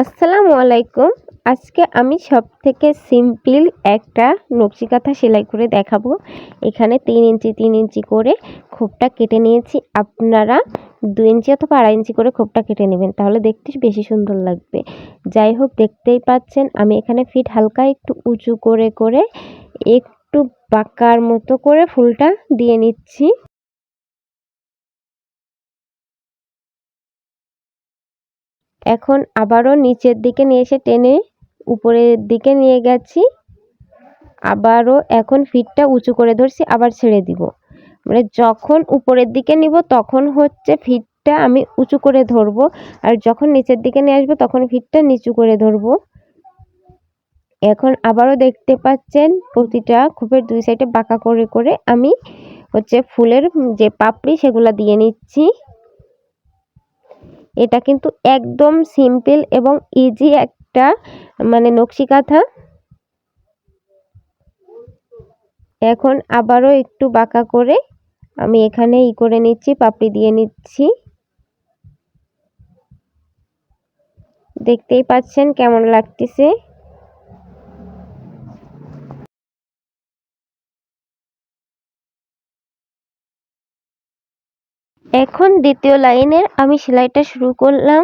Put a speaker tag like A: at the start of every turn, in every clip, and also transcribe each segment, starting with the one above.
A: আসসালামু আলাইকুম। আজকে আমি সবথেকে সিম্পল একটা নকশি কাঁথা সেলাই করে দেখাবো। এখানে 3 ইঞ্চি করে খোপটা কেটে নিয়েছি। আপনারা 2 ইঞ্চি অথবা 2.5 ইঞ্চি করে খোপটা কেটে নেবেন, তাহলে দেখতে বেশি সুন্দর লাগবে। যাই হোক, দেখতেই পাচ্ছেন আমি এখানে ফিট হালকা একটু উঁচু করে করে একটু বাঁকার মতো করে ফুলটা দিয়ে নিচ্ছি। এখন আবারও নিচের দিকে নিয়ে এসে টেনে উপরের দিকে নিয়ে গেছি। আবারও এখন ফিটটা উঁচু করে ধরছি, আবার ছেড়ে দিব। মানে যখন উপরের দিকে নিব তখন হচ্ছে ফিটটা আমি উঁচু করে ধরবো, আর যখন নিচের দিকে নিয়ে আসবো তখন ফিটটা নিচু করে ধরবো। এখন আবারও দেখতে পাচ্ছেন প্রতিটা খোপের 2 সাইডে বাঁকা করে করে আমি হচ্ছে ফুলের যে পাপড়ি সেগুলা দিয়ে নিচ্ছি। এটা কিন্তু একদম সিম্পল এবং ইজি একটা নকশি কাঁথা। এখন আবারও একটু বাঁকা করে আমি এখানে করে নিচ্ছি, পাপড়ি দিয়ে নিচ্ছি। দেখতেই পাচ্ছেন কেমন লাগতেছে। এখন দ্বিতীয় লাইনের আমি সেলাইটা শুরু করলাম।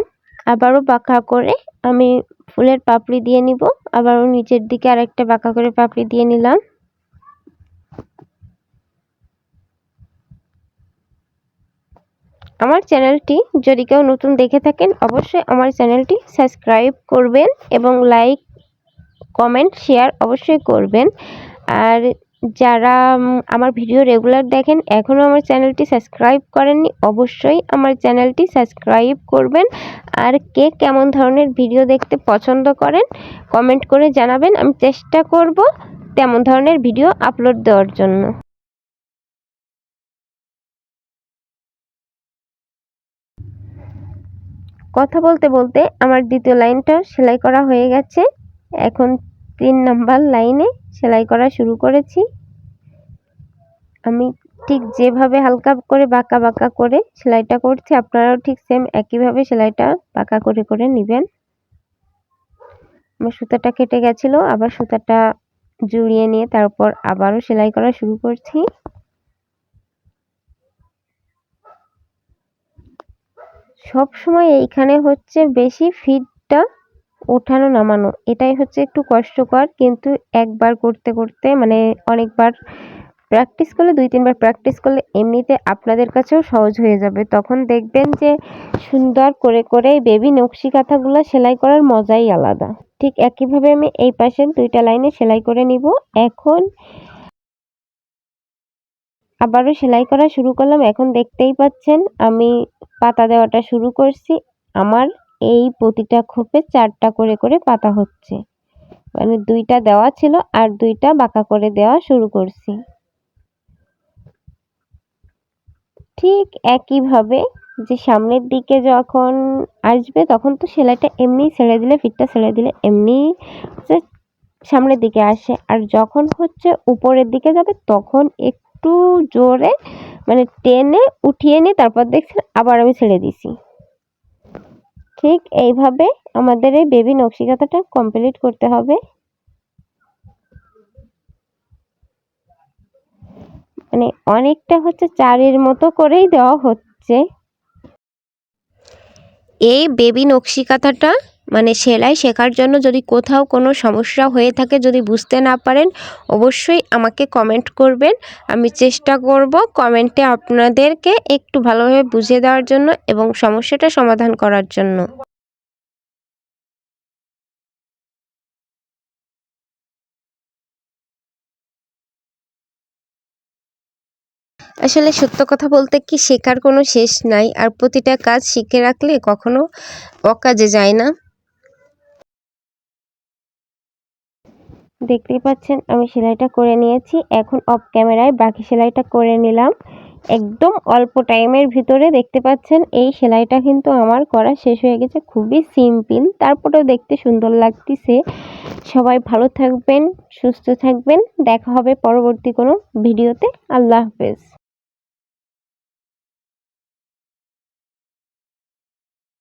A: আবারও বাঁকা করে আমি ফুলের পাপড়ি দিয়ে নিব। আবারও নিচের দিকে আরেকটা বাঁকা করে পাপড়ি দিয়ে নিলাম। আমার চ্যানেলটি যদি কেউ নতুন দেখে থাকেন, অবশ্যই আমার চ্যানেলটি সাবস্ক্রাইব করবেন এবং লাইক, কমেন্ট, শেয়ার অবশ্যই করবেন। আর যারা আমার ভিডিও রেগুলার দেখেন, এখনও আমার চ্যানেলটি সাবস্ক্রাইব করেননি, অবশ্যই আমার চ্যানেলটি সাবস্ক্রাইব করবেন। আর কে কেমন ধরনের ভিডিও দেখতে পছন্দ করেন কমেন্ট করে জানাবেন, আমি চেষ্টা করব তেমন ধরনের ভিডিও আপলোড দেওয়ার জন্য। কথা বলতে বলতে আমার দ্বিতীয় লাইনটা সেলাই করা হয়ে গেছে। এখন 3 নাম্বার লাইনে সেলাই করা শুরু করেছি। আমি ঠিক যেভাবে হালকা করে বাঁকা বাঁকা করে সেলাইটা করছি, আপনারাও ঠিক সেম একইভাবে সেলাইটা বাঁকা করে করে নেবেন। আমার সুতাটা কেটে গেছিল, আবার সুতাটা জুড়িয়ে নিয়ে তারপর আবারও সেলাই করা শুরু করছি। সব সময় এইখানে হচ্ছে বেশি ফিটটা ওঠানো নামানো, এটাই হচ্ছে একটু কষ্টকর, কিন্তু একবার করতে করতে অনেকবার প্র্যাকটিস করলে, 2-3 বার প্র্যাকটিস করলে এমনিতে আপনাদের কাছেও সহজ হয়ে যাবে। তখন দেখবেন যে সুন্দর করে করে বেবি নকশি কাঁথাগুলো সেলাই করার মজাই আলাদা। ঠিক একইভাবে আমি এই পাশের 2টা লাইনে সেলাই করে নিব। এখন আবারও সেলাই করা শুরু করলাম। এখন দেখতেই পাচ্ছেন আমি পাতা দেওয়াটা শুরু করছি। আমার এই প্রতিটা খোপে 4টা করে করে পাতা হচ্ছে, 2টা দেওয়া ছিল আর 2টা বাঁকা করে দেওয়া শুরু করছি। ঠিক একইভাবে যে সামনের দিকে যখন আসবে তখন তো সেলাইটা এমনি ছেড়ে দিলে, ফিটটা ছেড়ে দিলে এমনি সামনের দিকে আসে, আর যখন হচ্ছে উপরের দিকে যাবে তখন একটু জোরে টেনে উঠিয়ে নিয়ে তারপর দেখছেন আবার আমি ছেড়ে দিছি। ঠিক এইভাবে আমাদের এই বেবি নকশি কাঁথাটা কমপ্লিট করতে হবে। অনেকটা হচ্ছে চারের মতো করেই দেওয়া হচ্ছে। এই বেবি নকশি কাঁথাটা সেলাই শেখার জন্য যদি কোথাও কোনো সমস্যা হয়ে থাকে, যদি বুঝতে না পারেন, অবশ্যই আমাকে কমেন্ট করবেন। আমি চেষ্টা করব কমেন্টে আপনাদেরকে একটু ভালোভাবে বুঝিয়ে দেওয়ার জন্য এবং সমস্যাটা সমাধান করার জন্য। আসলে সত্য কথা বলতে কি, শেখার কোনো শেষ নাই, আর প্রতিটা কাজ শিখে রাখলে কখনো অকাজে যায় না। দেখতেই পাচ্ছেন আমি সেলাইটা করে নিয়েছি। এখন অফ ক্যামেরায় বাকি সেলাইটা করে নিলাম একদম অল্প টাইমের ভিতরে। দেখতে পাচ্ছেন এই সেলাইটা কিন্তু আমার করা শেষ হয়ে গেছে। খুবই সিম্পল, তারপরেও দেখতে সুন্দর লাগতেছে। সবাই ভালো থাকবেন, সুস্থ থাকবেন। দেখা হবে পরবর্তী কোনো ভিডিওতে। আল্লাহ হাফেজ।